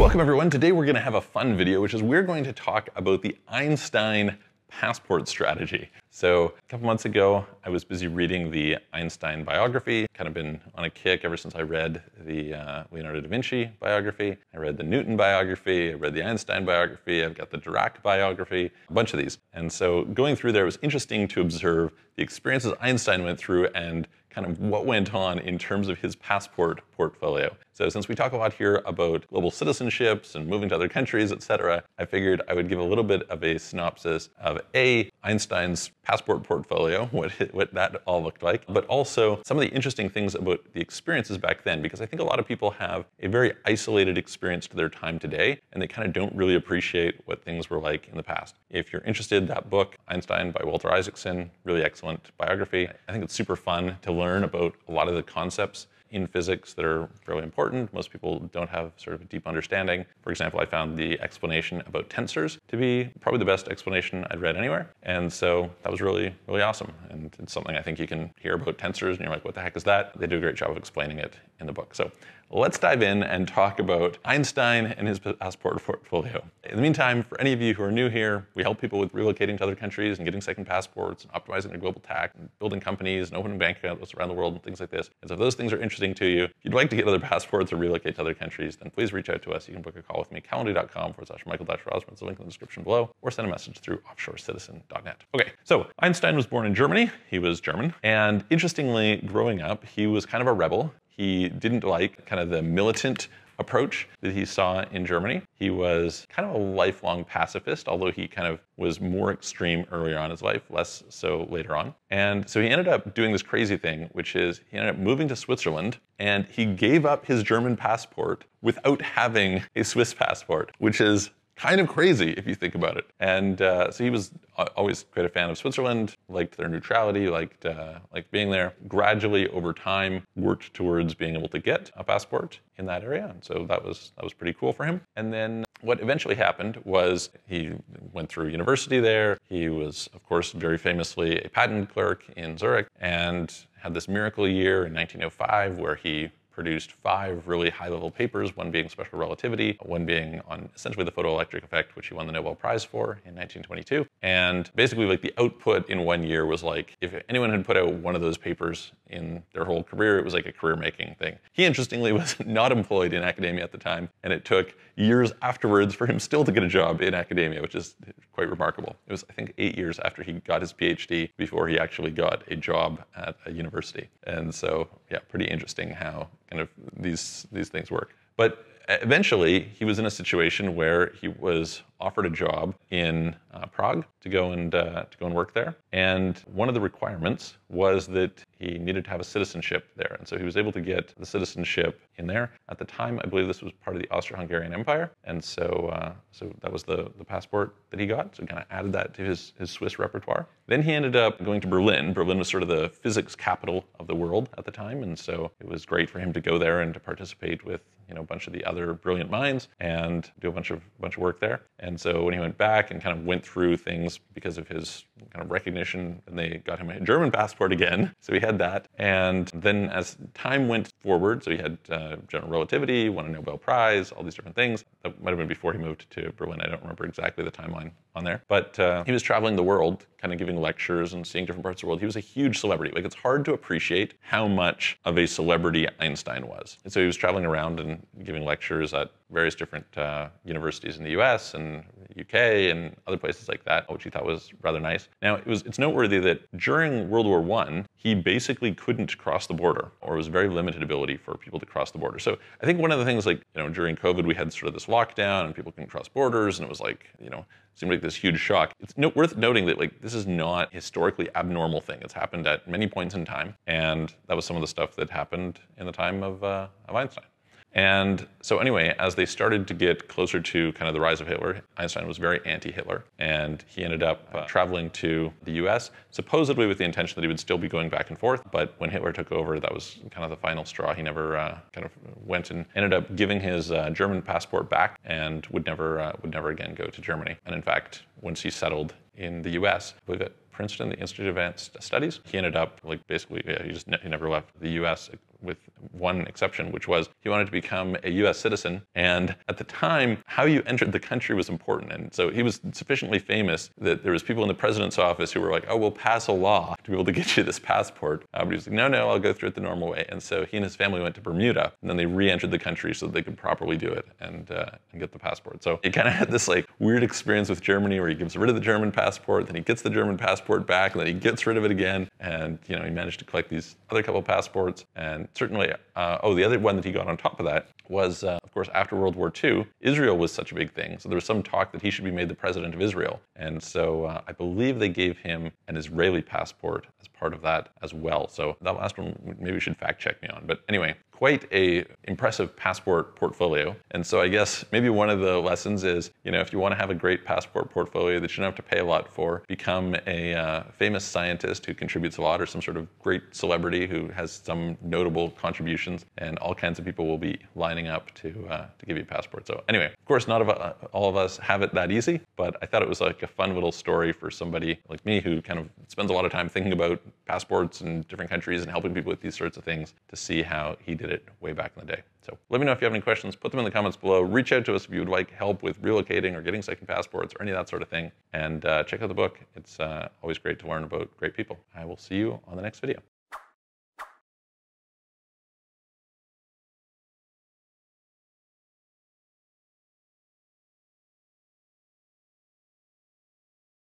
Welcome everyone. Today we're going to have a fun video, which is we're going to talk about the Einstein passport strategy. So a couple months ago, I was busy reading the Einstein biography, kind of been on a kick ever since I read the Leonardo da Vinci biography. I read the Newton biography, I read the Einstein biography, I've got the Dirac biography, a bunch of these. And so going through there, it was interesting to observe the experiences Einstein went through and kind of what went on in terms of his passport portfolio. So since we talk a lot here about global citizenships and moving to other countries, etc., I figured I would give a little bit of a synopsis of Einstein's passport portfolio, what that all looked like, but also some of the interesting things about the experiences back then, because I think a lot of people have a very isolated experience to their time today, and they kind of don't really appreciate what things were like in the past. If you're interested, that book, Einstein by Walter Isaacson, really excellent biography. I think it's super fun to learn about a lot of the concepts in physics that are fairly important. Most people don't have sort of a deep understanding. For example, I found the explanation about tensors to be probably the best explanation I'd read anywhere. And so that was really, really awesome. And it's something I think you can hear about tensors and you're like, what the heck is that? They do a great job of explaining it in the book. So let's dive in and talk about Einstein and his passport portfolio. In the meantime, for any of you who are new here, we help people with relocating to other countries and getting second passports and optimizing their global tax and building companies and opening bank accounts around the world and things like this. And so if those things are interesting to you, if you'd like to get other passports or relocate to other countries, then please reach out to us. You can book a call with me, calendly.com/Michael-Rosmer. It's a link in the description below, or send a message through offshorecitizen.net. Okay, so Einstein was born in Germany. He was German. And interestingly, growing up, he was kind of a rebel. He didn't like kind of the militant approach that he saw in Germany. He was kind of a lifelong pacifist, although he kind of was more extreme earlier on in his life, less so later on. And so he ended up doing this crazy thing, which is he ended up moving to Switzerland, and he gave up his German passport without having a Swiss passport, which is kind of crazy if you think about it. And so he was always quite a fan of Switzerland, liked their neutrality, liked being there. Gradually over time worked towards being able to get a passport in that area. And so that was pretty cool for him. And then what eventually happened was he went through university there. He was, of course, very famously a patent clerk in Zurich and had this miracle year in 1905 where he produced 5 really high-level papers, one being special relativity, one being on essentially the photoelectric effect, which he won the Nobel Prize for in 1922. And basically, like, the output in 1 year was like, if anyone had put out one of those papers in their whole career, it was like a career-making thing. He, interestingly, was not employed in academia at the time, and it took years afterwards for him still to get a job in academia, which is quite remarkable. It was, I think, 8 years after he got his PhD before he actually got a job at a university. And so, yeah, pretty interesting how kind of these things work. But eventually, he was in a situation where he was offered a job in Prague to go and work there. And one of the requirements was that he needed to have a citizenship there. And so he was able to get the citizenship in there. At the time, I believe this was part of the Austro-Hungarian Empire. And so that was the passport that he got. So he kind of added that to his Swiss repertoire. Then he ended up going to Berlin. Berlin was sort of the physics capital of the world at the time. And so it was great for him to go there and to participate with, you know, a bunch of the other brilliant minds and do a bunch of work there. And so when he went back and kind of went through things because of his kind of recognition, and they got him a German passport again. So he had that. And then as time went forward, so he had general relativity, won a Nobel Prize, all these different things. That might have been before he moved to Berlin. I don't remember exactly the timeline on there. But he was traveling the world, kind of giving lectures and seeing different parts of the world. He was a huge celebrity. Like, it's hard to appreciate how much of a celebrity Einstein was. And so he was traveling around and giving lectures at various different universities in the US and UK and other places like that, which he thought was rather nice. Now, it's noteworthy that during World War I, he basically couldn't cross the border, or it was very limited ability for people to cross the border. So I think one of the things, like, you know, during COVID, we had sort of this lockdown and people couldn't cross borders, and it was like, you know, seemed like this huge shock. It's worth noting that, like, this is not a historically abnormal thing. It's happened at many points in time, and that was some of the stuff that happened in the time of Einstein. And so anyway, as they started to get closer to kind of the rise of Hitler, Einstein was very anti-Hitler, and he ended up traveling to the US, supposedly with the intention that he would still be going back and forth. But when Hitler took over, that was kind of the final straw. He never kind of went and ended up giving his German passport back and would never again go to Germany. And in fact, once he settled in the US, I believe at Princeton, the Institute of Advanced Studies. He ended up, like, basically, yeah, he never left the US, with one exception, which was he wanted to become a US citizen. And at the time, how you entered the country was important. And so he was sufficiently famous that there was people in the president's office who were like, oh, we'll pass a law to be able to get you this passport. But he was like, no, I'll go through it the normal way. And so he and his family went to Bermuda, and then they re-entered the country so that they could properly do it and get the passport. So he kind of had this like weird experience with Germany where he gets rid of the German passport, then he gets the German passport back, and then he gets rid of it again. And he managed to collect these other couple passports. And certainly, the other one that he got on top of that was, of course, after World War II, Israel was such a big thing. So there was some talk that he should be made the president of Israel. And so I believe they gave him an Israeli passport as part of that as well. So that last one, maybe you should fact check me on. But anyway, quite a impressive passport portfolio. And so I guess maybe one of the lessons is, if you want to have a great passport portfolio that you don't have to pay a lot for, become a famous scientist who contributes a lot, or some sort of great celebrity who has some notable contributions, and all kinds of people will be lining up to give you a passport. So anyway, of course, not all of us have it that easy, but I thought it was like a fun little story for somebody like me who kind of spends a lot of time thinking about passports in different countries and helping people with these sorts of things, to see how he did it way back in the day. So let me know if you have any questions, put them in the comments below. Reach out to us if you would like help with relocating or getting second passports or any of that sort of thing. And check out the book. It's always great to learn about great people. I will see you on the next video.